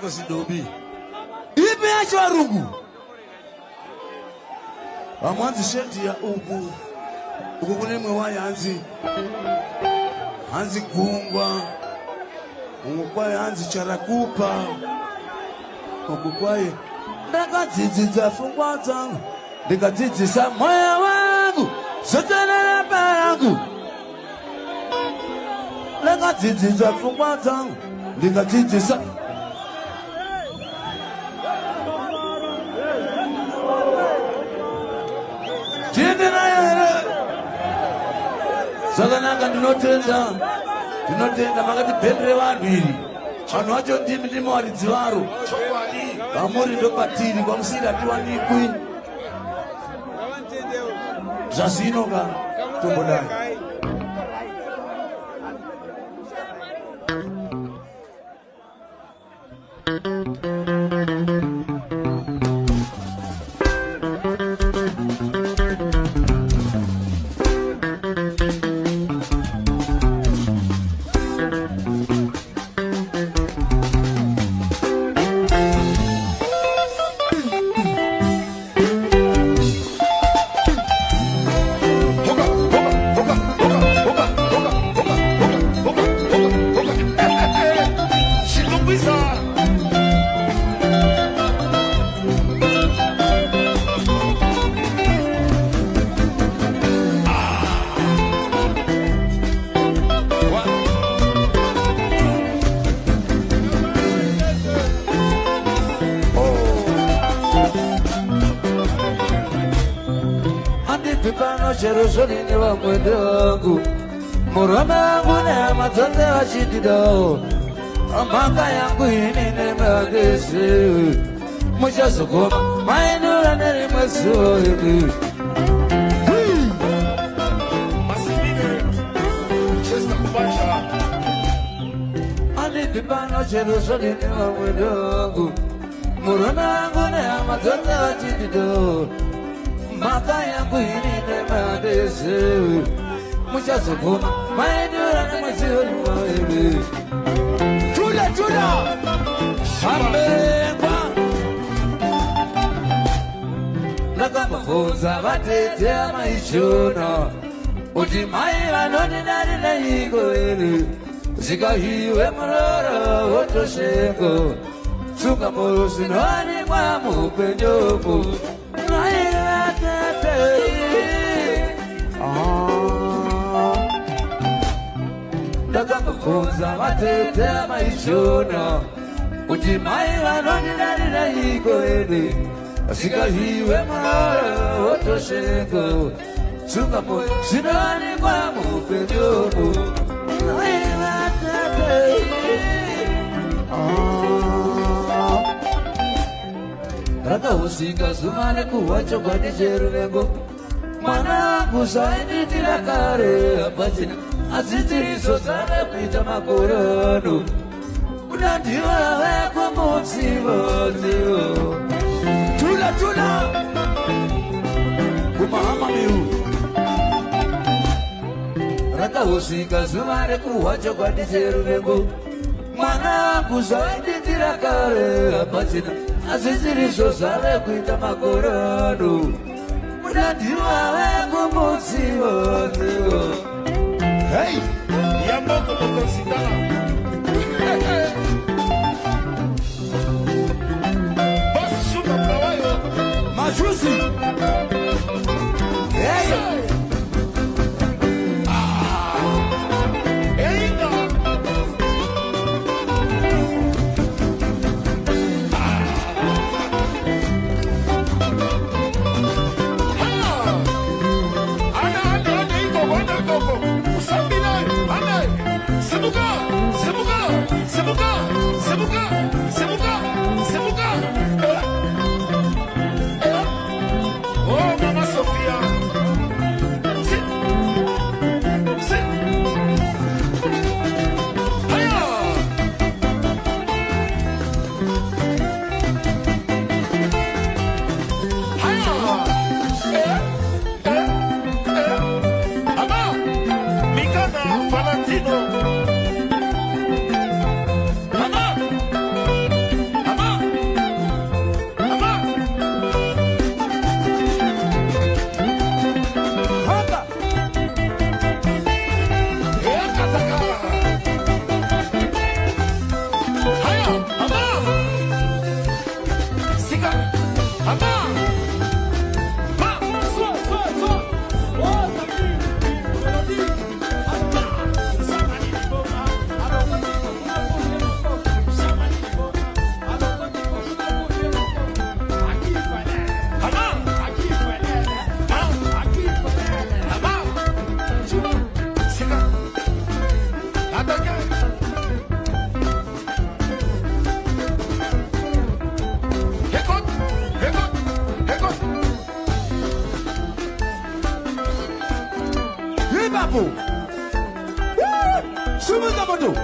Mano Sidobi. Ibe ya chwarungu. Amwanzi sheti ya uku. Uku kunemwe waya hanzi gungwa. Umukwaye hanzi charakupa. Ukukwaye. Ndakadzidza fungwa dzangu. Ndikadzidzisa moyo wangu. Sotana pangu. Ndakadzidzisa fungwa dzangu. Ndikadzidzisa Sakanaka ndinotenda makati bhedre vanhu iri vanhu vacho ndimi waridzi varo vamuri ndopatiri kwamusiri hatiwanikwi zvazvinoka tombodai Jerusalem wa mwendangu Murama ngune mazote wa shididao Amanga yangu inine magese Musha sukuma Mainura neri masuhimi Masimine Chesta kubasha Ani pipano Jerusalem wa mwendangu Murama ngune mazote wa shididao Maka yangu inine magese Musha sukuma Mainura neri masuhimi Tula Ambengwa Nakamafuza vatete amaishona Uti mai vanoni nari na hiko ili Zika hiwe mrora otoshengo Suka morosi nani kwa mupenyoku Naira tete Nakamafuza vatete amaishona Uti mai vanoni nari na hiko ili Zika hiwe mrora otoshengo Suka morosi nani kwa mupenyoku Naira tete Raka usika sumane kuwacho kwa nijeru nengo Mwana kusaini tirakare apachina Azitiriso sana pita makorano Unandiwa weko msivo zivo Tula Kumahama miu Raka usika sumane kuwacho kwa nijeru nengo Mwana kusaini tirakare apachina Aziziriso sale kuita makorano Unandiwa weko msivo zivo Hey! Yamboko moko sitana Boss shuka kawayo Majusi Hey! Eita! Ana iko wanda koko Usambina Ane Sibuka hapo. Sumuza moto.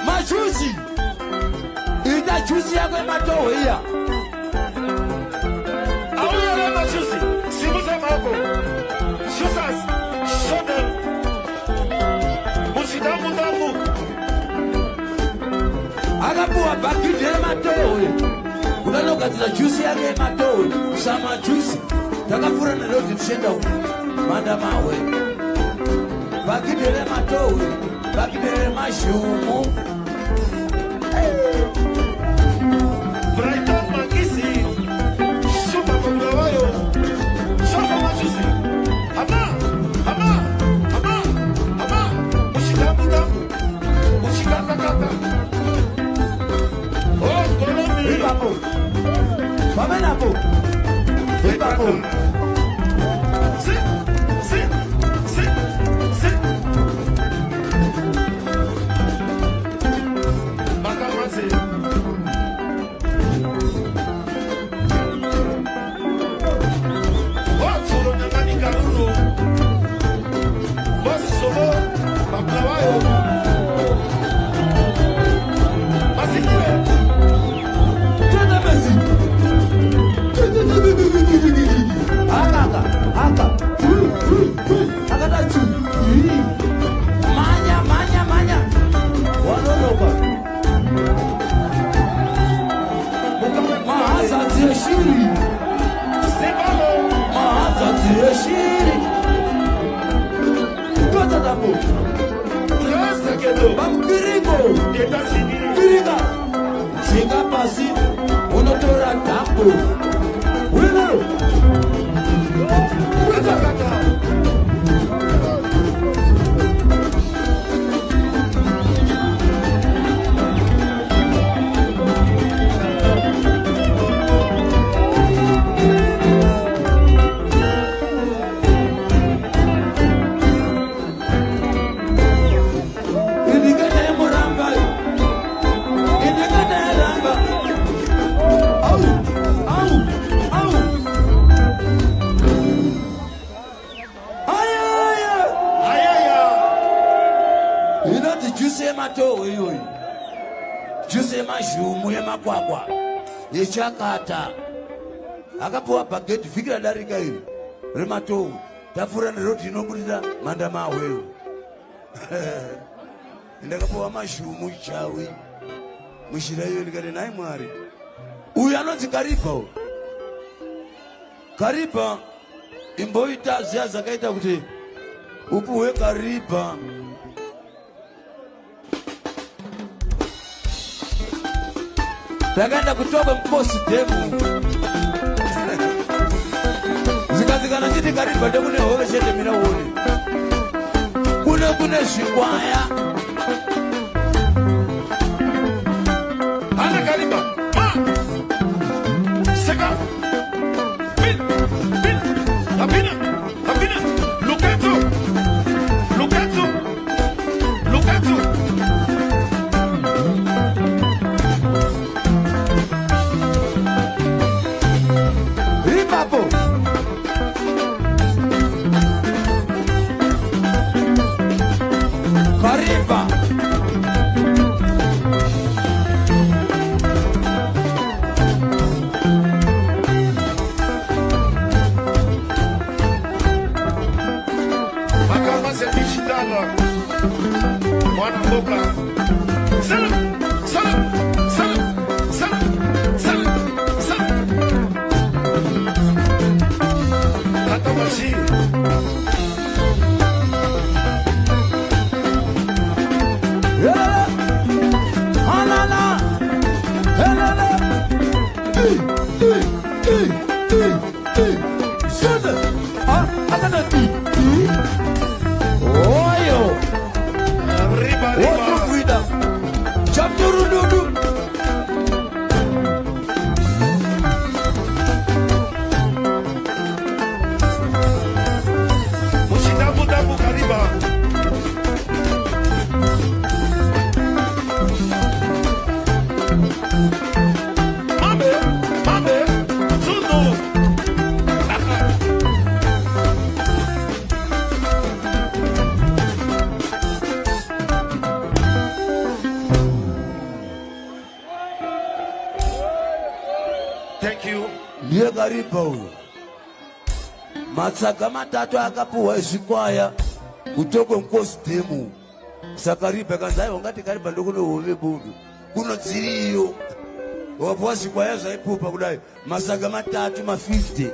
Majusi. Ita jusi yako matoa hia. Au yale majusi. Simuza mako. Shusas. Shoda. Mushidamu damu. Akapuwa bakide matoa. Unaloka tila jusi yake matoa. Sama jusi. Takafura na lodi tshenda huko. Manda mawe. Bakide matoa. Bakide mashumu. Brighton Magisi. Super Bulawayo. Shafa majusi. Ama. Mushidamu damu. Mushikaka kaka. Oh, Colombia. Vipapo. Pamenapo. Vipapo. Si. Makamase. Oh, solo nyangani karuru. Boss solo. Bablawayo. Masikire. Tenda Messi. Aka. Aka tu. Manya. Wanonoka. Mahaza ziyashiri. Sebalo. Mahaza ziyashiri. Kota tapo. Trasa kedo. Bamkirigo. Etasini. Kiriga. Singa pasi. Unotora tapo. Winero. Kaka. Juse mashumu ya makwakwa yechakata akapuwa bageti fikira darika hili rematou tafura neroti inoburira manda mawewe ndakapuwa mashumu chawi mushirayo ndikati nai mwari uyu anonzi Kariba imboita ziya zakaita kuti upuwe Kariba. Takaenda kutoka mposi demu. Zikazikana chiti Kariba ndekune hove chete mina uone. Kune shikwaya. Ale Kariba. Seka. Bin. Abina. Lukato. Ripapo. Kariba. Makamase Michitala. Mwana Mboka. Salam. Katamashi. Halala. Şurada. Adana'da. Oyo. Riba. Oyo vida. Çapturundu. Mushidamu Kariba. Mame. Zunu. Thank you. Ndiye Kariba huyo. Matsaga matatu akapuwa ezvikwaya kutoko nkosi demu. Sakariba kanzaiwa ngati Kariba ndokuno hove budu. Kuno dziriyo. Wapuwa zvikwaya zvaipupa kudai. Masaga matatu ma 50.